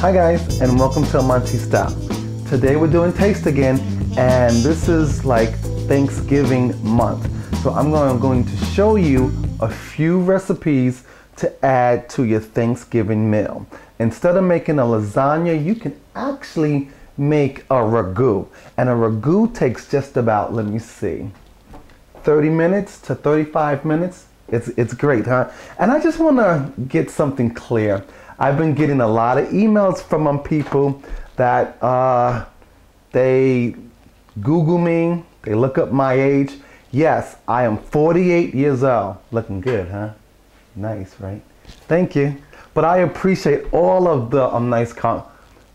Hi guys, and welcome to Monty Style. Today we're doing taste again, and this is like Thanksgiving month. So I'm going to show you a few recipes to add to your Thanksgiving meal. Instead of making a lasagna, you can actually make a ragu. And a ragu takes just about, let me see, 30 minutes to 35 minutes. It's great, huh? And I just want to get something clear. I've been getting a lot of emails from people that they Google me, they look up my age. Yes, I am 48 years old. Looking good, huh? Nice, right? Thank you. But I appreciate all of the nice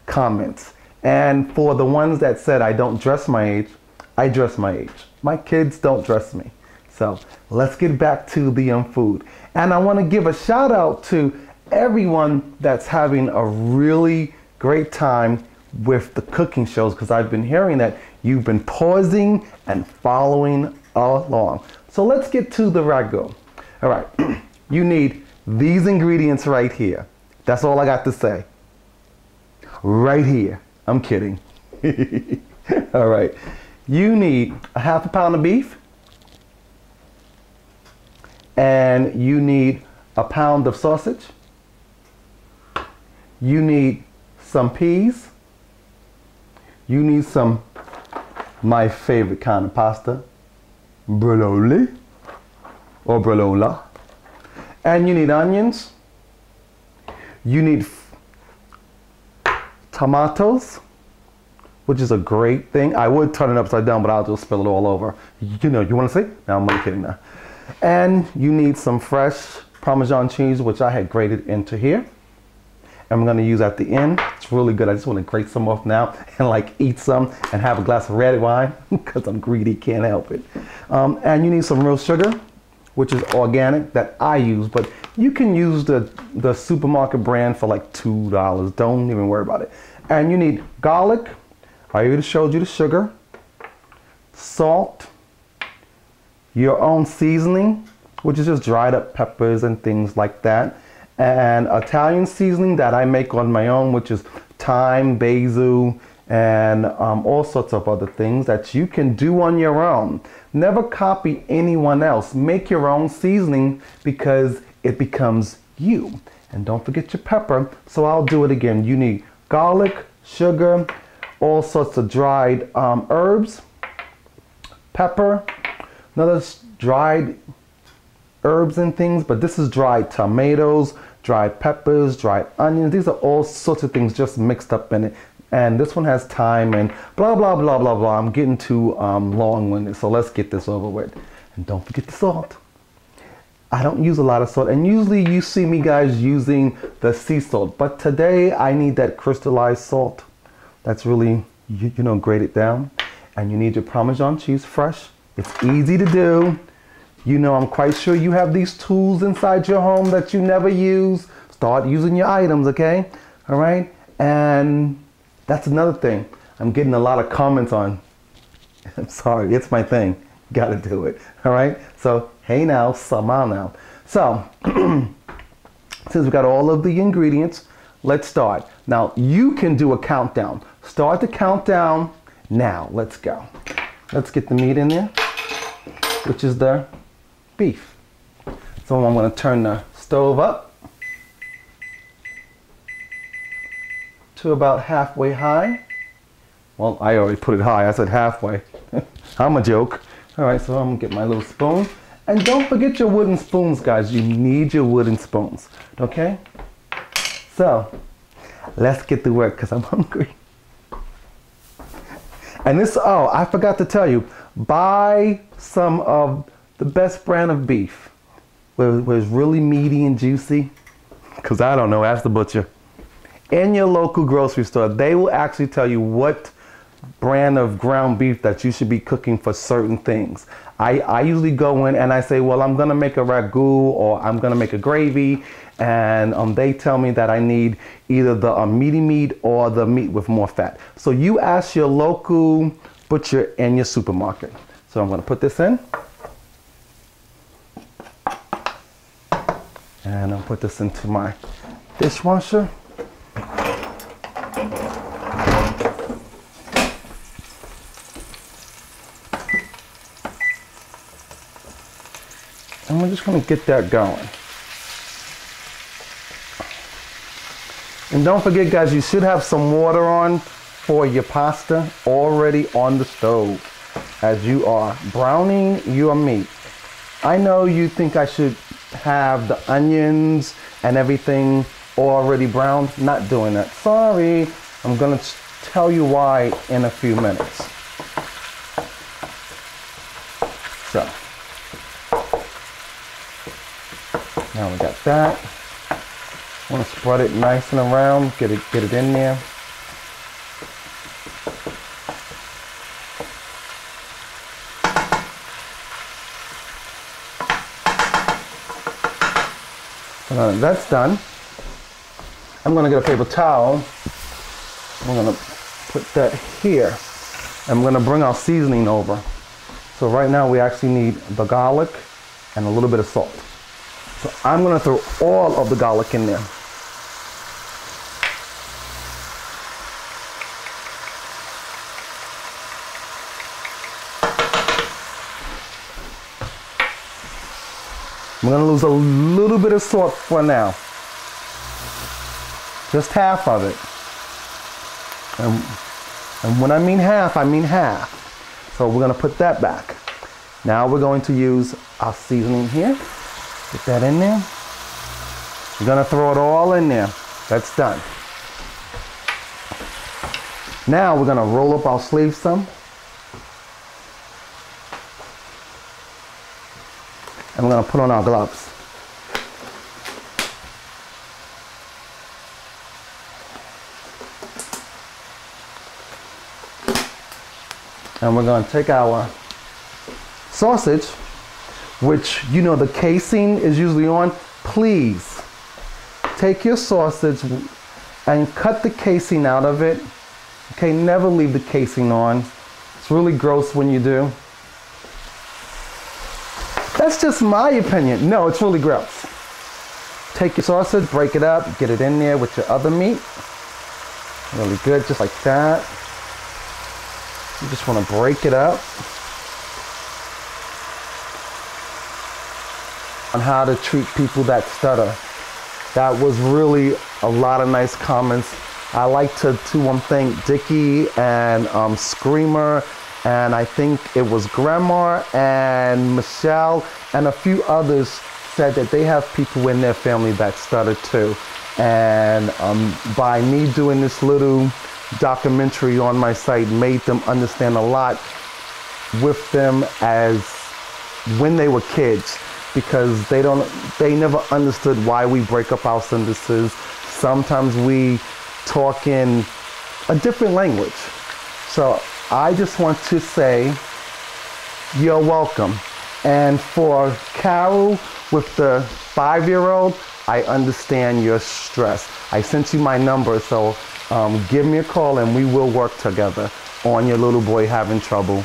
comments. And for the ones that said I don't dress my age, I dress my age. My kids don't dress me. So let's get back to the food. And I want to give a shout out to everyone that's having a really great time with the cooking shows, because I've been hearing that you've been pausing and following along. So let's get to the ragu. All right, you need these ingredients right here. That's all I got to say. Right here. I'm kidding. All right, you need a half a pound of beef, and you need a pound of sausage. You need some peas. You need some, my favorite kind of pasta, broccoli or brolola. And you need onions. You need tomatoes, which is a great thing. I would turn it upside down, but I'll just spill it all over. You know, you want to see? No, I'm only kidding now. And you need some fresh Parmesan cheese, which I had grated into here. I'm going to use at the end. It's really good. I just want to grate some off now and like eat some and have a glass of red wine because I'm greedy, can't help it. And you need some real sugar, which is organic, that I use, but you can use the supermarket brand for like $2. Don't even worry about it. And you need garlic. I already showed you the sugar, salt, your own seasoning, which is just dried up peppers and things like that. And Italian seasoning that I make on my own, which is thyme, basil, and all sorts of other things that you can do on your own. Never copy anyone else. Make your own seasoning because it becomes you. And don't forget your pepper. So I'll do it again. You need garlic, sugar, all sorts of dried herbs, pepper, another dried herbs and things, but this is dried tomatoes, dried peppers, dried onions. These are all sorts of things just mixed up in it. And this one has thyme and blah, blah, blah, blah, blah. I'm getting too long-winded, so let's get this over with. And don't forget the salt. I don't use a lot of salt, and usually you see me guys using the sea salt, but today I need that crystallized salt. That's really, you know, grate it down. And you need your Parmesan cheese fresh. It's easy to do. You know, I'm quite sure you have these tools inside your home that you never use. Start using your items, okay? All right? And that's another thing. I'm getting a lot of comments on. I'm sorry, it's my thing. Gotta do it. All right? So, hey now, sama now. So, since we got all of the ingredients, let's start. Now, you can do a countdown. Start the countdown now. Let's go. Let's get the meat in there, which is the beef. So I'm going to turn the stove up to about halfway high. Well, I already put it high. I said halfway. I'm a joke. All right, so I'm going to get my little spoon. And don't forget your wooden spoons, guys. You need your wooden spoons. Okay? So let's get to work because I'm hungry. And this, oh, I forgot to tell you, buy some of the best brand of beef where it's really meaty and juicy, because I don't know, ask the butcher. In your local grocery store, they will actually tell you what brand of ground beef that you should be cooking for certain things. I usually go in and I say, well, I'm going to make a ragu or I'm going to make a gravy, and they tell me that I need either the meaty meat or the meat with more fat. So you ask your local butcher in your supermarket. So I'm going to put this in. And I'll put this into my dishwasher. And we're just gonna get that going. And don't forget, guys, you should have some water on for your pasta already on the stove as you are browning your meat. I know you think I should have the onions and everything already browned. Not doing that. Sorry. I'm gonna tell you why in a few minutes. So, now we got that. I want to spread it nice and around, get it in there. That's done. I'm going to get a paper towel. I'm going to put that here. I'm going to bring our seasoning over. So right now we actually need the garlic and a little bit of salt. So I'm going to throw all of the garlic in there. I'm going to lose a little bit of salt for now. Just half of it. And when I mean half, I mean half. So we're going to put that back. Now we're going to use our seasoning here. Get that in there. We're going to throw it all in there. That's done. Now we're going to roll up our sleeves some. And we're going to put on our gloves. And we're going to take our sausage, which you know the casing is usually on. Please take your sausage and cut the casing out of it. Okay, never leave the casing on. It's really gross when you do. That's just my opinion. No, it's really gross. Take your sausage, break it up, get it in there with your other meat. Really good, just like that. You just want to break it up. On how to treat people that stutter. That was really a lot of nice comments. I like to thank Dickie and Screamer, and I think it was Grandma and Michelle and a few others said that they have people in their family that stutter too. And by me doing this little documentary on my site made them understand a lot with them as when they were kids, because they never understood why we break up our sentences. Sometimes we talk in a different language. So I just want to say you're welcome. And for Carol with the 5-year-old, I understand your stress. I sent you my number, so give me a call and we will work together on your little boy having trouble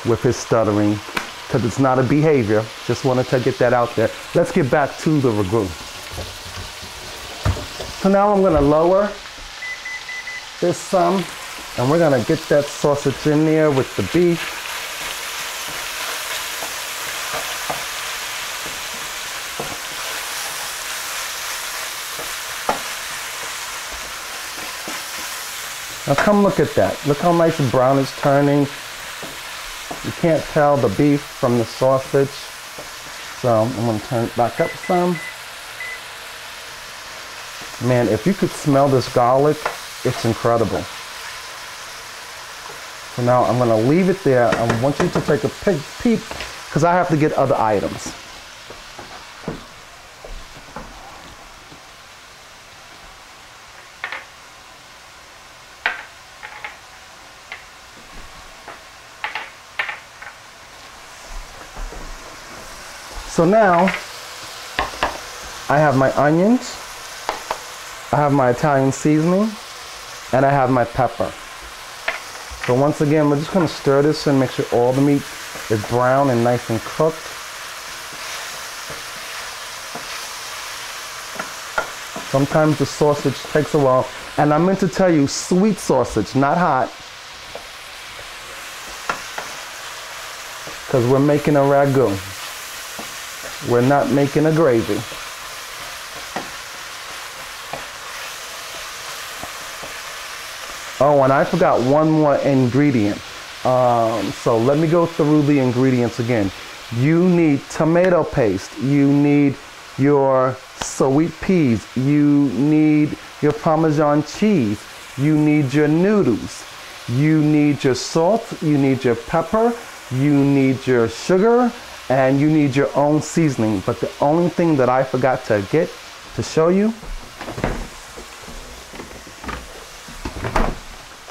with his stuttering, because it's not a behavior. Just wanted to get that out there. Let's get back to the ragu. So now I'm gonna lower this some, and we're gonna get that sausage in there with the beef. Now come look at that. Look how nice and brown it's turning. You can't tell the beef from the sausage. So I'm gonna turn it back up some. Man, if you could smell this garlic, it's incredible. So now I'm gonna leave it there. I want you to take a peek because I have to get other items. So now I have my onions, I have my Italian seasoning, and I have my pepper. So once again, we're just gonna stir this and make sure all the meat is brown and nice and cooked. Sometimes the sausage takes a while, and I meant to tell you, sweet sausage, not hot, because we're making a ragu. We're not making a gravy. Oh, and I forgot one more ingredient. So let me go through the ingredients again. You need tomato paste. You need your sweet peas. You need your Parmesan cheese. You need your noodles. You need your salt. You need your pepper. You need your sugar. And you need your own seasoning. But the only thing that I forgot to get to show you,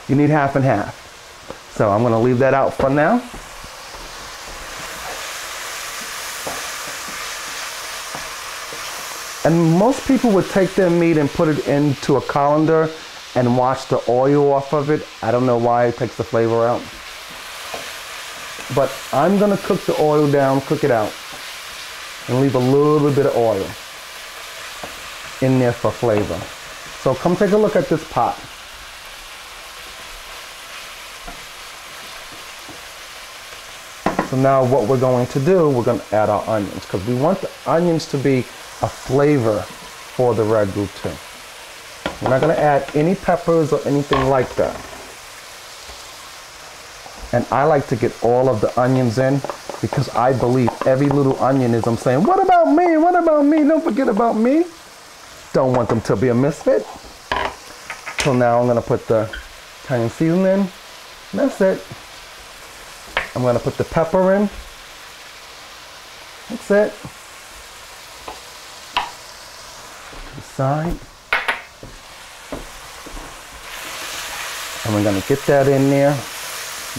you need half and half. So I'm gonna leave that out for now. And most people would take their meat and put it into a colander and wash the oil off of it. I don't know why it takes the flavor out. But I'm gonna cook the oil down, cook it out, and leave a little bit of oil in there for flavor. So come take a look at this pot. So now what we're going to do, we're going to add our onions because we want the onions to be a flavor for the ragu too. We're not going to add any peppers or anything like that. And I like to get all of the onions in because I believe every little onion is, I'm saying, what about me? What about me? Don't forget about me. Don't want them to be a misfit. So now I'm going to put the Italian seasoning in. That's it. I'm going to put the pepper in. That's it. To the side. And we're going to get that in there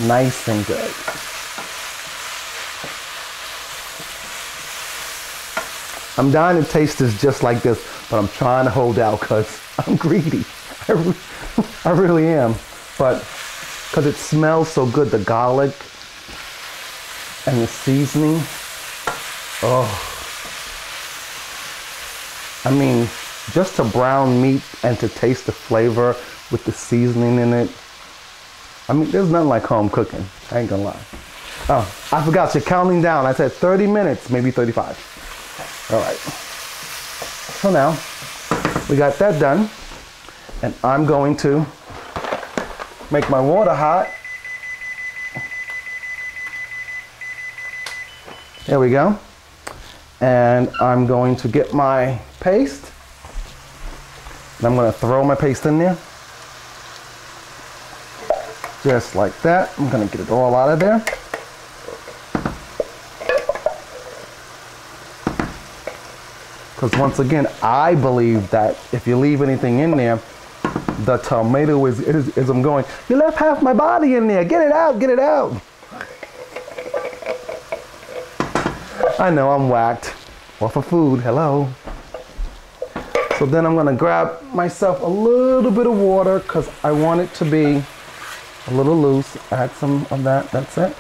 nice and good. I'm dying to taste this just like this, but I'm trying to hold out because I'm greedy. I really am. But because it smells so good, the garlic and the seasoning. Oh. I mean, just to brown meat and to taste the flavor with the seasoning in it. I mean, there's nothing like home cooking. I ain't gonna lie. Oh, I forgot, you're counting down. I said 30 minutes, maybe 35. All right. So now, we got that done. And I'm going to make my water hot. There we go. And I'm going to get my paste. And I'm going to throw my paste in there. Just like that. I'm going to get it all out of there. Because once again, I believe that if you leave anything in there, the tomato is I'm going, you left half my body in there. Get it out, get it out. I know I'm whacked off of food. Hello. So then I'm going to grab myself a little bit of water because I want it to be a little loose. Add some of that. That's it.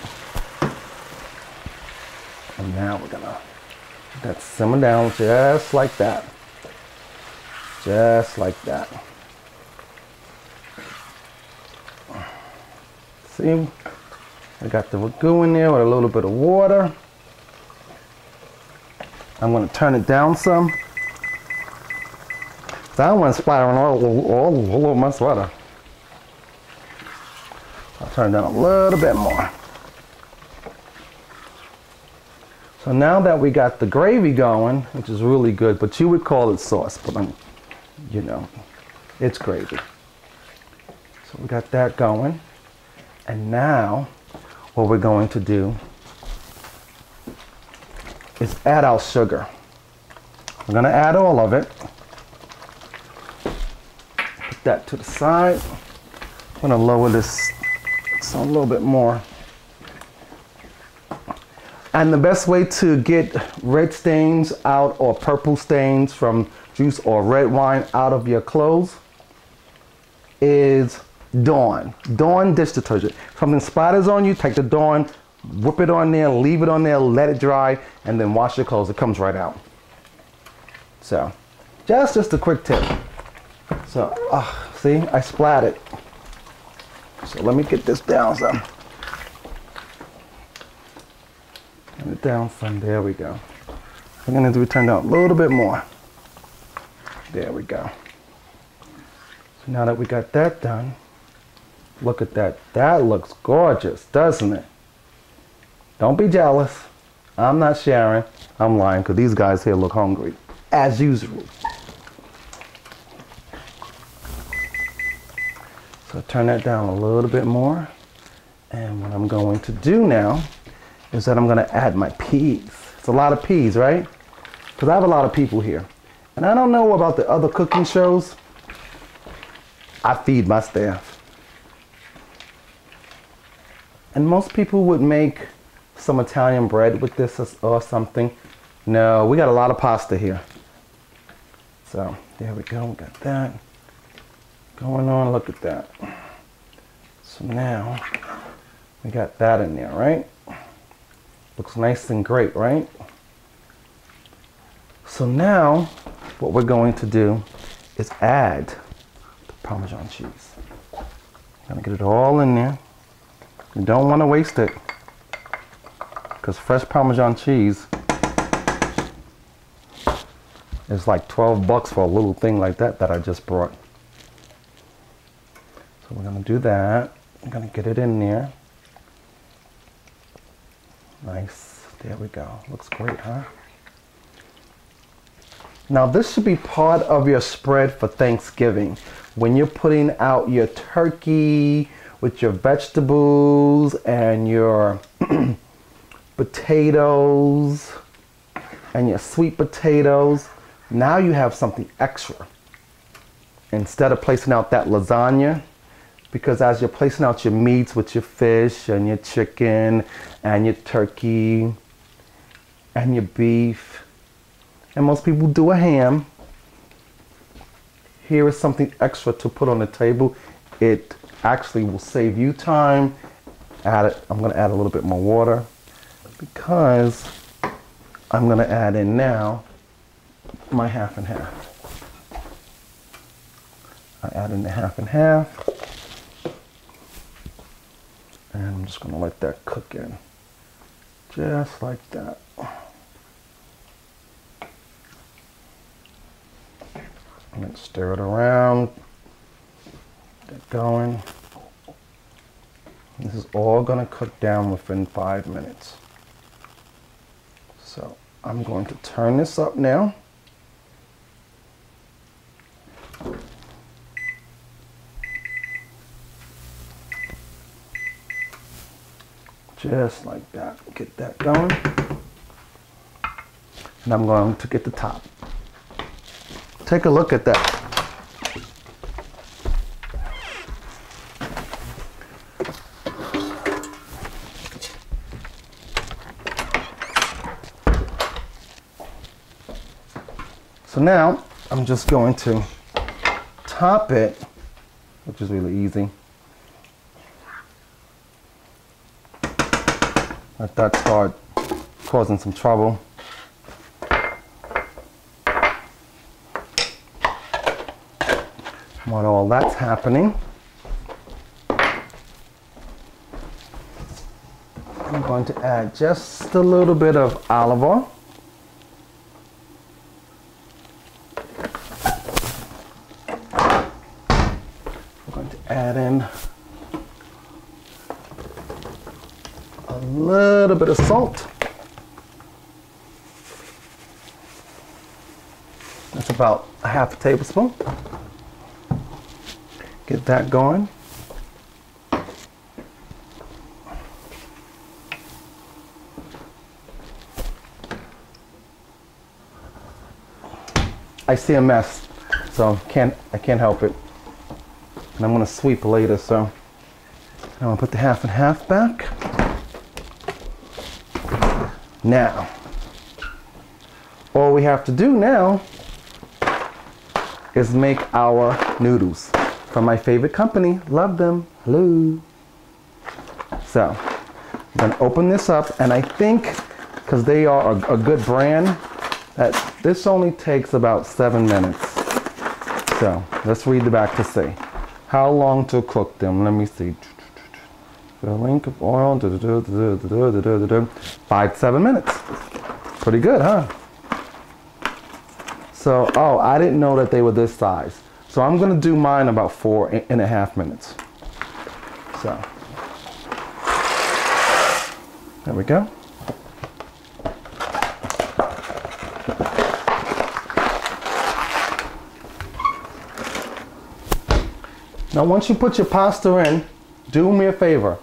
And now we're going to let that simmer down just like that. Just like that. See, I got the ragu in there with a little bit of water. I'm going to turn it down some. So I don't want to splatter all over my sweater. I'll turn it down a little bit more. So now that we got the gravy going, which is really good, but you would call it sauce, but you know, it's gravy. So we got that going. And now what we're going to do is add our sugar. We're going to add all of it. Put that to the side. I'm going to lower this so a little bit more. And the best way to get red stains out or purple stains from juice or red wine out of your clothes is Dawn. Dawn dish detergent. If something splatters on you, take the Dawn, whip it on there, leave it on there, let it dry, and then wash your clothes. It comes right out. So, just a quick tip. So, see, I splattered. So let me get this down some. Get it down some. There we go. We're gonna do turn down a little bit more. There we go. So now that we got that done, look at that. That looks gorgeous, doesn't it? Don't be jealous. I'm not sharing. I'm lying because these guys here look hungry, as usual. So turn that down a little bit more. And what I'm going to do now is that I'm going to add my peas. It's a lot of peas, right? Because I have a lot of people here. And I don't know about the other cooking shows. I feed my staff. And most people would make some Italian bread with this or something. No, we got a lot of pasta here. So there we go, we got that going on. Look at that. So now we got that in there, right? Looks nice and great, right? So now what we're going to do is add the Parmesan cheese. I'm gonna get it all in there. You don't want to waste it because fresh Parmesan cheese is like 12 bucks for a little thing like that I just brought. So we're gonna do that. I'm gonna get it in there. Nice, there we go. Looks great, huh? Now this should be part of your spread for Thanksgiving. When you're putting out your turkey with your vegetables and your potatoes and your sweet potatoes, now you have something extra. Instead of placing out that lasagna, because as you're placing out your meats with your fish and your chicken and your turkey and your beef, and most people do a ham, here is something extra to put on the table. It actually will save you time. I'm gonna add a little bit more water because I'm gonna add in now my half and half. I add in the half and half. And I'm just gonna let that cook in. Just like that. And then stir it around. Get going. This is all gonna cook down within 5 minutes. So I'm going to turn this up now. Just like that. Get that going. And I'm going to get the top. Take a look at that. So now I'm just going to top it, which is really easy. Let that start causing some trouble. While all that's happening, I'm going to add just a little bit of olive oil. I'm going to add in a little bit of salt. That's about a half a tablespoon. Get that going. I see a mess, so I can't help it. And I'm gonna sweep later, so I'm gonna put the half and half back. Now, all we have to do now is make our noodles from my favorite company. Love them. Hello. So I'm gonna open this up, and I think because they are a good brand, that this only takes about 7 minutes. So let's read the back to see how long to cook them. Let me see. Filling of oil, 5 to 7 minutes. Pretty good, huh? So, oh, I didn't know that they were this size. So I'm gonna do mine about 4.5 minutes. So, there we go. Now once you put your pasta in, do me a favor.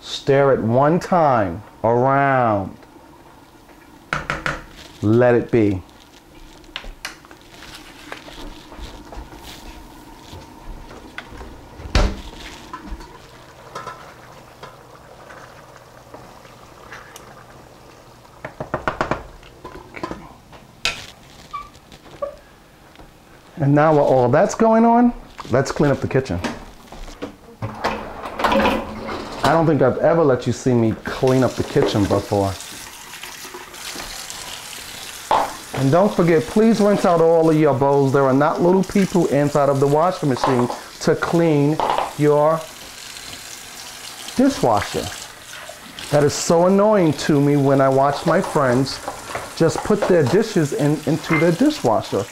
Stir it one time around. Let it be. And now while all that's going on, let's clean up the kitchen. I don't think I've ever let you see me clean up the kitchen before. And don't forget, please rinse out all of your bowls. There are not little people inside of the washing machine to clean your dishwasher. That is so annoying to me when I watch my friends just put their dishes into their dishwasher.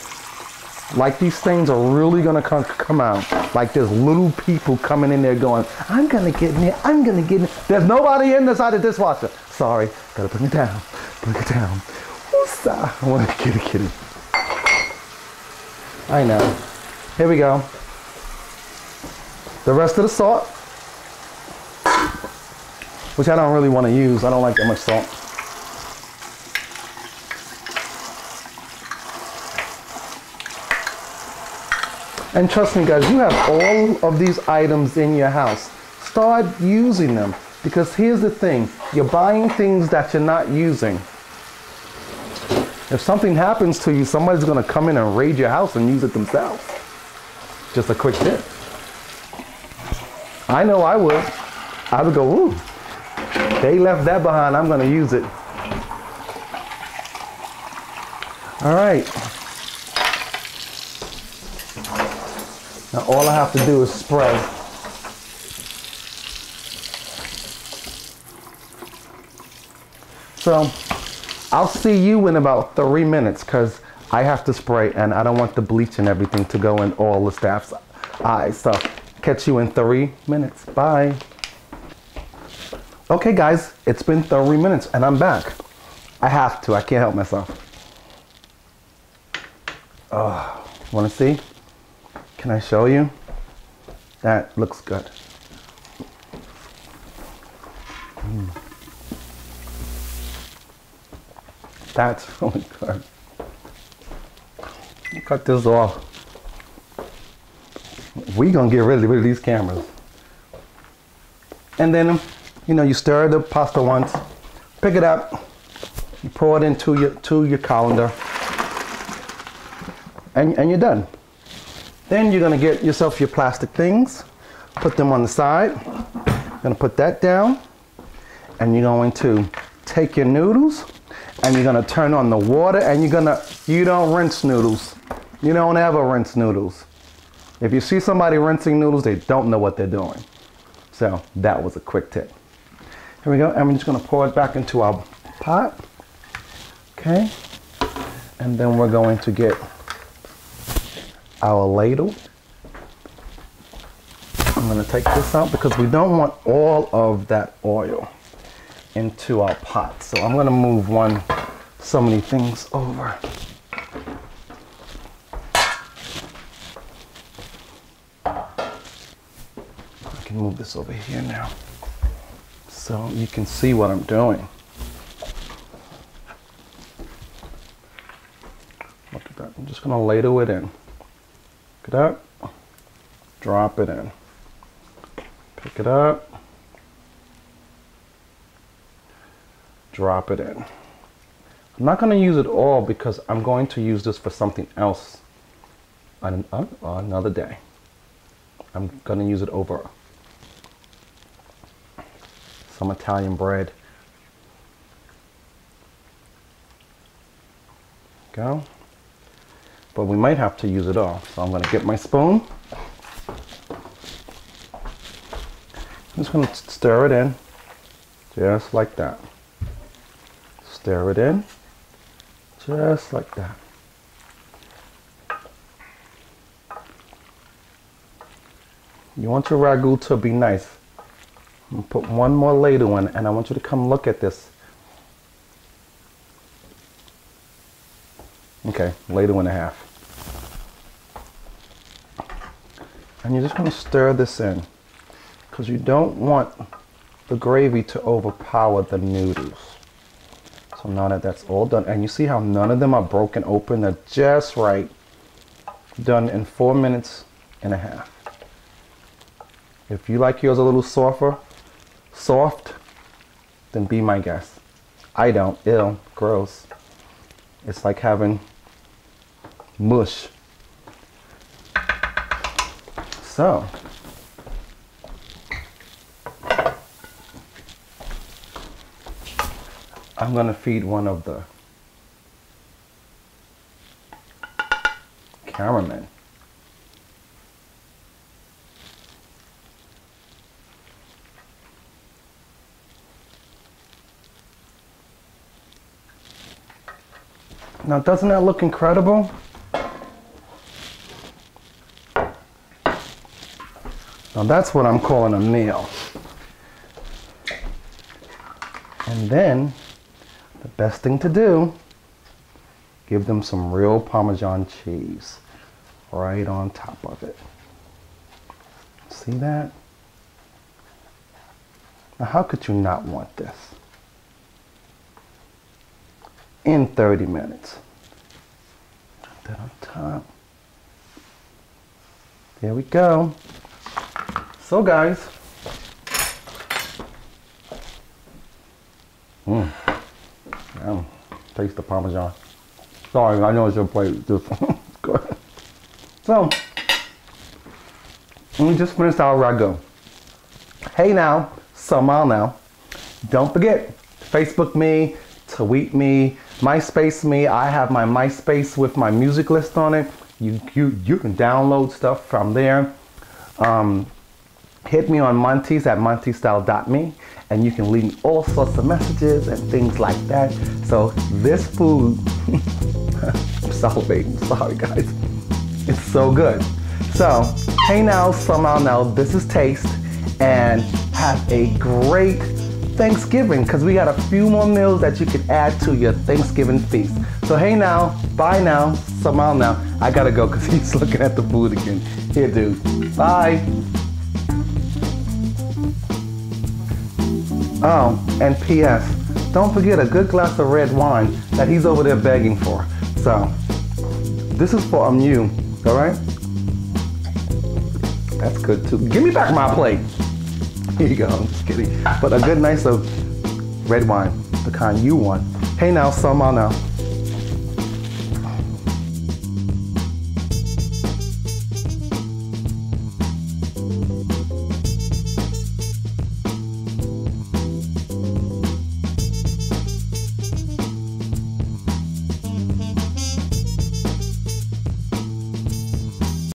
Like these things are really gonna come out. Like there's little people coming in there going, I'm gonna get in there, I'm gonna get in there. There's nobody in the side of the dishwasher. Sorry, gotta bring it down, bring it down. I want to kitty. I know. Here we go. The rest of the salt, which I don't really want to use. I don't like that much salt. And trust me guys, you have all of these items in your house. Start using them, because here's the thing. You're buying things that you're not using. If something happens to you, somebody's gonna come in and raid your house and use it themselves. Just a quick tip. I know I would. I would go, ooh, they left that behind, I'm gonna use it. All right. Now all I have to do is spray. So, I'll see you in about 3 minutes because I have to spray and I don't want the bleach and everything to go in all the staff's eyes. So catch you in 3 minutes. Bye. Okay guys, it's been 3 minutes and I'm back. I have to, I can't help myself. Wanna see? Can I show you? That looks good. That's really good. Cut this off. We're gonna get rid of these cameras. And then, you know, you stir the pasta once, pick it up, you pour it into your colander, and you're done. Then you're gonna get yourself your plastic things, put them on the side. You're gonna put that down, and you're going to take your noodles, and you're gonna turn on the water, and you don't rinse noodles. You don't ever rinse noodles. If you see somebody rinsing noodles, they don't know what they're doing. So that was a quick tip. Here we go, and we're just gonna pour it back into our pot. Okay, and then we're going to get our ladle. I'm gonna take this out because we don't want all of that oil into our pot. So I'm gonna move so many things over. I can move this over here now so you can see what I'm doing. Look at that. I'm just gonna ladle it in. Pick it up, drop it in. Pick it up, drop it in. I'm not going to use it all because I'm going to use this for something else on another day. I'm going to use it over some Italian bread. Go. But we might have to use it all. So I'm going to get my spoon. I'm just going to stir it in, just like that. Stir it in, just like that. You want your ragu to be nice. I'm gonna put one more ladle in, and I want you to come look at this. Okay, ladle and a half. And you're just gonna stir this in, because you don't want the gravy to overpower the noodles. So now that that's all done, and you see how none of them are broken open, they're just right. Done in 4 minutes and a half. If you like yours a little soft, then be my guest. I don't. Ew, gross. It's like having mush. So, I'm gonna feed one of the cameramen. Now, doesn't that look incredible? Now that's what I'm calling a meal. And then, the best thing to do, give them some real Parmesan cheese right on top of it. See that? Now how could you not want this? In 30 minutes. Put that on top. There we go. So guys, taste the Parmesan. Sorry, I know it's your plate. Just go ahead. So, we just finished our ragu. Hey now, somehow now, don't forget, Facebook me, tweet me, MySpace me. I have my MySpace with my music list on it. You can download stuff from there. Hit me on Monty's at montystyle.me, and you can leave me all sorts of messages and things like that. So this food, I'm salivating, sorry guys. It's so good. So, hey now, somehow now, this is Taste, and have a great Thanksgiving, because we got a few more meals that you can add to your Thanksgiving feast. So hey now, bye now, somehow now. I gotta go because he's looking at the food again. Here, dude. Bye. Oh, and P.S. Don't forget a good glass of red wine that he's over there begging for. So, this is for you, all right? That's good too. Give me back my plate. Here you go, I'm just kidding. But a good nice of red wine, the kind you want. Hey now, somehow now.